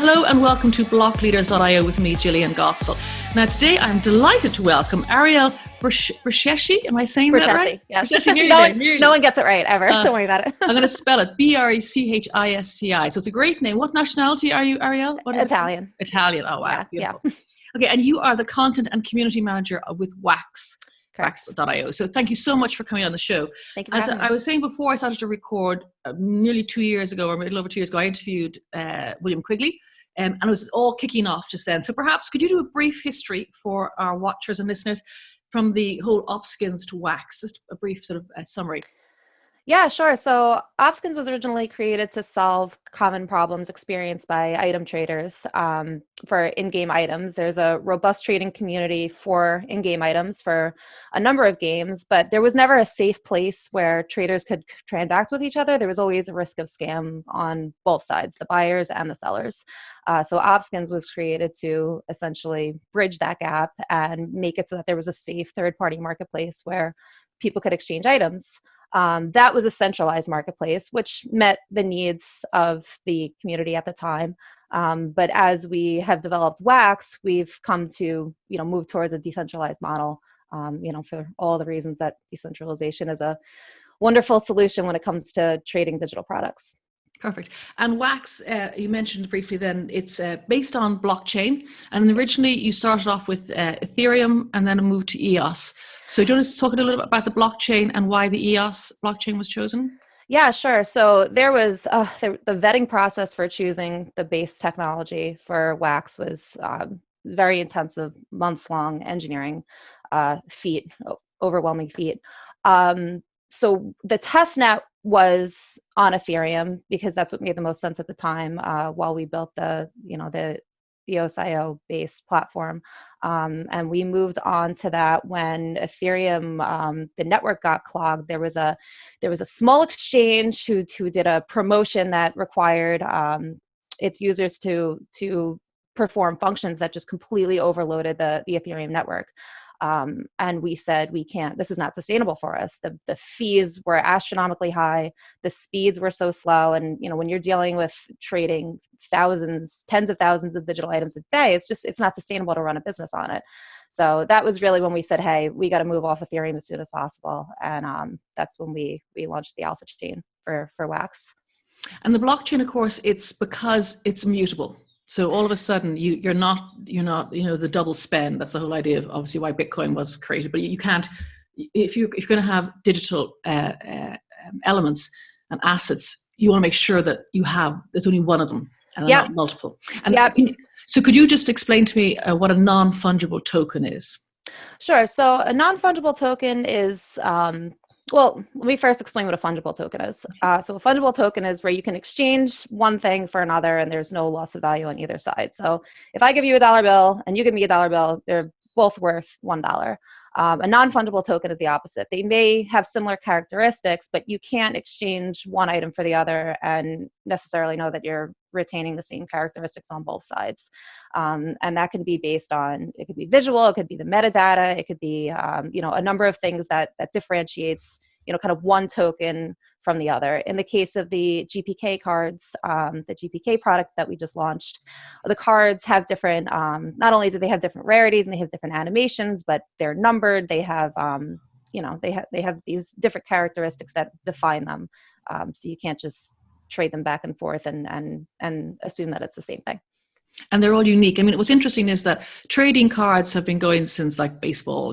Hello and welcome to blockleaders.io with me, Gillian Gottsell. Now today I'm delighted to welcome Arielle Brechisci. Am I saying that right? Yes. Brechisci, no one gets it right ever. Don't worry about it. I'm going to spell it Brechisci. So it's a great name. What nationality are you, Arielle? What is Italian. It? Italian. Oh, wow. Yeah, Beautiful. Okay, and you are the content and community manager with Wax. Correct. Wax.io. So thank you so much for coming on the show. Thank you for having me. I was saying before I started to record, nearly 2 years ago, or a little over 2 years ago, I interviewed William Quigley, and it was all kicking off just then. So perhaps could you do a brief history for our watchers and listeners from the whole Opskins to Wax, just a brief sort of summary? Yeah, sure. So Opskins was originally created to solve common problems experienced by item traders for in-game items. There's a robust trading community for in-game items for a number of games, but there was never a safe place where traders could transact with each other. There was always a risk of scam on both sides, the buyers and the sellers. So Opskins was created to essentially bridge that gap and make it so that there was a safe third-party marketplace where people could exchange items. That was a centralized marketplace, which met the needs of the community at the time. But as we have developed Wax, we've come to move towards a decentralized model. For all the reasons that decentralization is a wonderful solution when it comes to trading digital products. Perfect. And Wax, you mentioned briefly then, it's based on blockchain. And originally you started off with Ethereum and then moved to EOS. So do you want to talk a little bit about the blockchain and why the EOS blockchain was chosen? Yeah, sure. So there was the vetting process for choosing the base technology for Wax was very intensive, months-long engineering feat, overwhelming feat. So the test net was on Ethereum because that's what made the most sense at the time while we built the EOS.io based platform. And we moved on to that when Ethereum, the network got clogged. There was a small exchange who did a promotion that required its users to perform functions that just completely overloaded the Ethereum network. And we said, we can't, this is not sustainable for us. The fees were astronomically high. The speeds were so slow. And, when you're dealing with trading thousands, tens of thousands of digital items a day, it's not sustainable to run a business on it. So that was really when we said, hey, we got to move off Ethereum as soon as possible. And that's when we launched the alpha chain for Wax. And the blockchain, of course, it's because it's immutable. So all of a sudden, you're not, the double spend. That's the whole idea of obviously why Bitcoin was created. But you can't, if you're going to have digital elements and assets, you want to make sure that there's only one of them and not multiple. And so could you just explain to me what a non-fungible token is? Sure. So a non-fungible token is well, let me first explain what a fungible token is. So a fungible token is where you can exchange one thing for another and there's no loss of value on either side. So if I give you a dollar bill and you give me a dollar bill, they're both worth $1. A non-fungible token is the opposite. They may have similar characteristics, but you can't exchange one item for the other and necessarily know that you're retaining the same characteristics on both sides. And that can be based on, it could be visual, it could be the metadata, it could be, a number of things that differentiates, kind of one token from the other. In the case of the GPK cards, the GPK product that we just launched, the cards have different, not only do they have different rarities and they have different animations, but they're numbered, they have, they have these different characteristics that define them. So you can't just trade them back and forth and assume that it's the same thing. And they're all unique. I mean, what's interesting is that trading cards have been going since like baseball,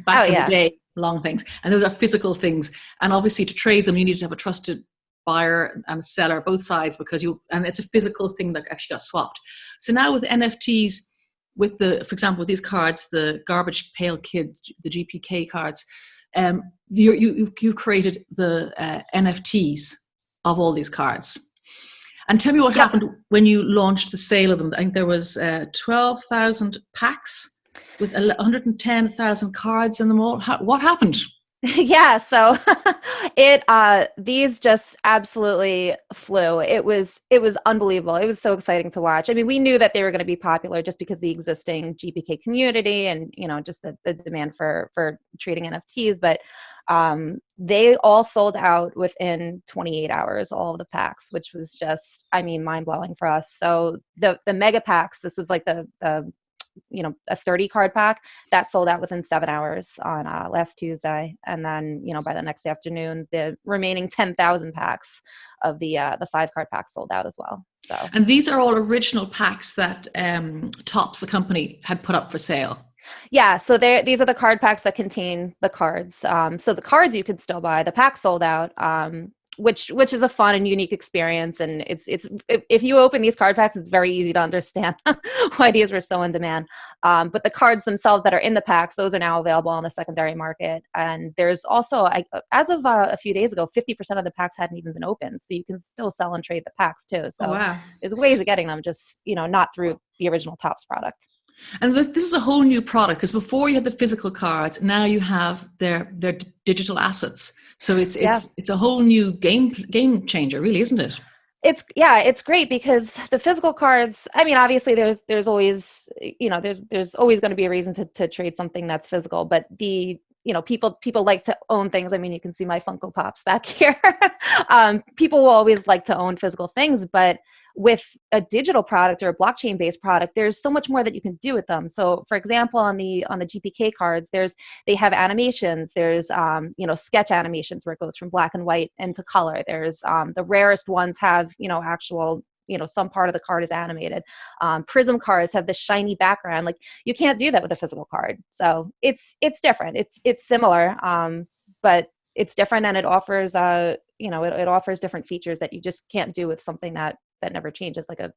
back in the day, long things. And those are physical things. And obviously to trade them, you need to have a trusted buyer and a seller, both sides, and it's a physical thing that actually got swapped. So now with NFTs, for example, with these cards, the Garbage Pail Kid, the GPK cards, you've created the NFTs of all these cards. And tell me what happened when you launched the sale of them. I think there was 12,000 packs with 110,000 cards in them all. What happened? Yeah, so these just absolutely flew. It was unbelievable. It was so exciting to watch. I mean, we knew that they were going to be popular just because the existing GPK community and just the demand for trading NFTs, but they all sold out within 28 hours, all of the packs, which was just, I mean, mind blowing for us. So the mega packs, this was like the a 30 card pack that sold out within 7 hours on last Tuesday, and then by the next afternoon the remaining 10,000 packs of the 5 card pack sold out as well. So, and these are all original packs that Topps, the company, had put up for sale. yeah, so these are the card packs that contain the cards. So the cards you could still buy. The pack sold out, which is a fun and unique experience. And if you open these card packs, it's very easy to understand why these were so in demand. But the cards themselves that are in the packs, those are now available on the secondary market. And there's also, as of a few days ago, 50% of the packs hadn't even been opened, so you can still sell and trade the packs too. Oh, So wow. there's ways of getting them, just not through the original Topps product. And this is a whole new product, because before you had the physical cards, now you have their digital assets. So Yeah. it's a whole new game changer, really, isn't it? It's great because the physical cards, I mean, obviously there's always, there's always going to be a reason to trade something that's physical, but people like to own things. I mean, you can see my Funko Pops back here. People will always like to own physical things, but with a digital product or a blockchain based product, there's so much more that you can do with them. So for example, on the GPK cards, they have animations. There's sketch animations where it goes from black and white into color. There's the rarest ones have actual, some part of the card is animated. Prism cards have this shiny background. Like, you can't do that with a physical card. So it's different. It's similar, but it's different, and it offers it offers different features that you just can't do with something that never changes, like a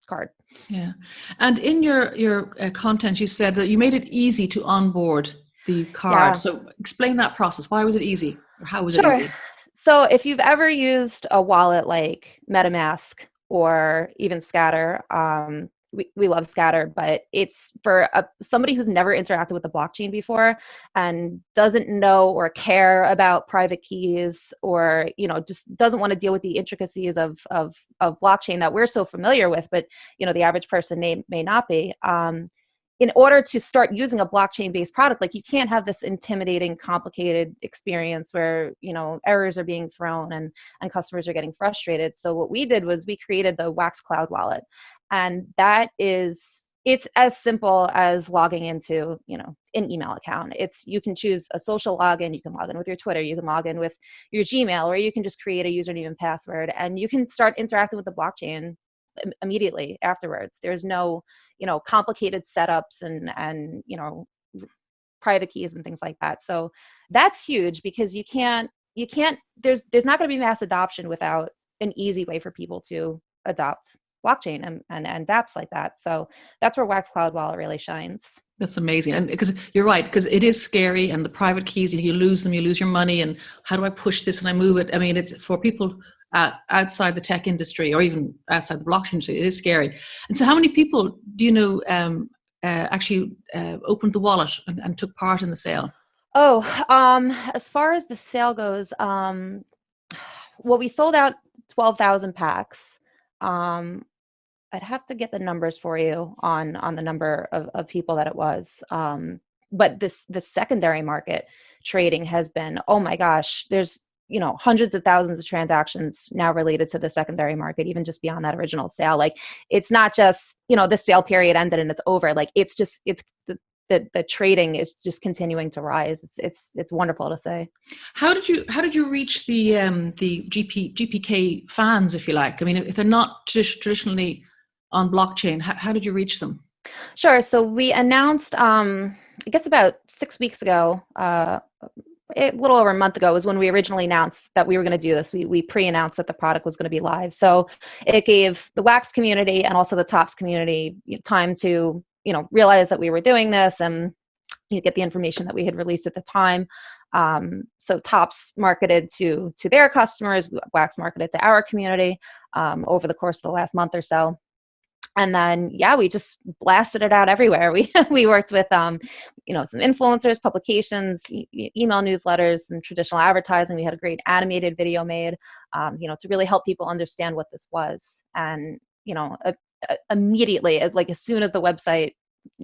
card. Yeah. And in your content, you said that you made it easy to onboard the card. Yeah, So explain that process. Why was it easy, or how was it sure. easy? So if you've ever used a wallet like MetaMask or even Scatter, we love Scatter, but it's for somebody who's never interacted with the blockchain before and doesn't know or care about private keys, or just doesn't want to deal with the intricacies of blockchain that we're so familiar with, but the average person may not be. In order to start using a blockchain-based product, like, you can't have this intimidating, complicated experience where errors are being thrown and customers are getting frustrated. So what we did was we created the Wax Cloud wallet, and it's as simple as logging into an email account. You can choose a social login, you can log in with your Twitter, you can log in with your Gmail, or you can just create a username and password, and you can start interacting with the blockchain immediately afterwards. There's no complicated setups and private keys and things like that. So that's huge, because there's not going to be mass adoption without an easy way for people to adopt blockchain and dApps like that. So that's where Wax Cloud Wallet really shines. That's amazing. And because you're right, because it is scary, and the private keys, you lose them, you lose your money. And how do I push this and I move it? I mean, it's for people outside the tech industry, or even outside the blockchain industry, it is scary. And so how many people do you know actually opened the wallet and took part in the sale? Oh, as far as the sale goes, well, we sold out 12,000 packs. Um, I'd have to get the numbers for you on the number of people that it was. But the secondary market trading has been, oh my gosh, there's hundreds of thousands of transactions now related to the secondary market, even just beyond that original sale. Like, it's not just the sale period ended and it's over. Like, it's the trading is just continuing to rise. It's wonderful to say. How did you reach the GPK fans, if you like? I mean, if they're not traditionally on blockchain, how did you reach them? Sure. So we announced, I guess about 6 weeks ago, a little over a month ago was when we originally announced that we were going to do this. We pre-announced that the product was going to be live. So it gave the Wax community and also the Topps community time to, realize that we were doing this and get the information that we had released at the time. So Topps marketed to their customers, Wax marketed to our community over the course of the last month or so. And then, yeah, we just blasted it out everywhere. We worked with, some influencers, publications, email newsletters, and traditional advertising. We had a great animated video made, to really help people understand what this was. And, immediately, like as soon as the website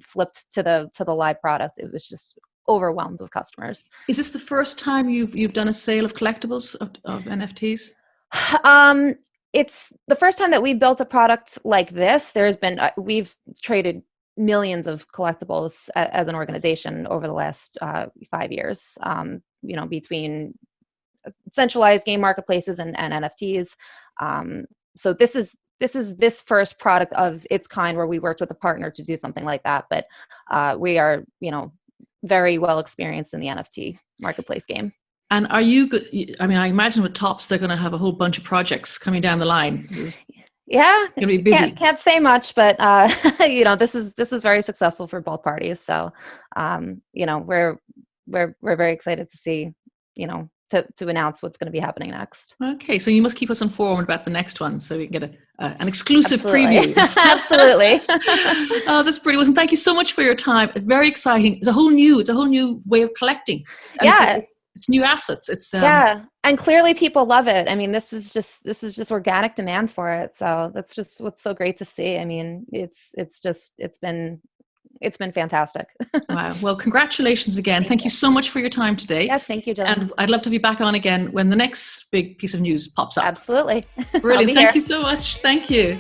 flipped to the live product, it was just overwhelmed with customers. Is this the first time you've done a sale of collectibles of NFTs? It's the first time that we built a product like this. We've traded millions of collectibles as an organization over the last 5 years, between centralized game marketplaces and NFTs. So this is this first product of its kind where we worked with a partner to do something like that. But we are, very well experienced in the NFT marketplace game. And are you good? I mean, I imagine with Topps, they're going to have a whole bunch of projects coming down the line. Yeah, going to be busy. Can't say much, but this is very successful for both parties. So, we're very excited to see, to announce what's going to be happening next. Okay, so you must keep us informed about the next one, so we can get an exclusive Absolutely. preview. Absolutely. Oh, that's pretty awesome. Thank you so much for your time. It's very exciting. It's a whole new way of collecting. Yeah. It's new assets. It's yeah, and clearly people love it. I mean, this is just organic demand for it. So that's just what's so great to see. I mean, it's been fantastic. Wow. Well, congratulations again. Thank you so much for your time today. Yes, thank you, Jill. And I'd love to be back on again when the next big piece of news pops up. Absolutely. Brilliant. Thank you so much. Thank you.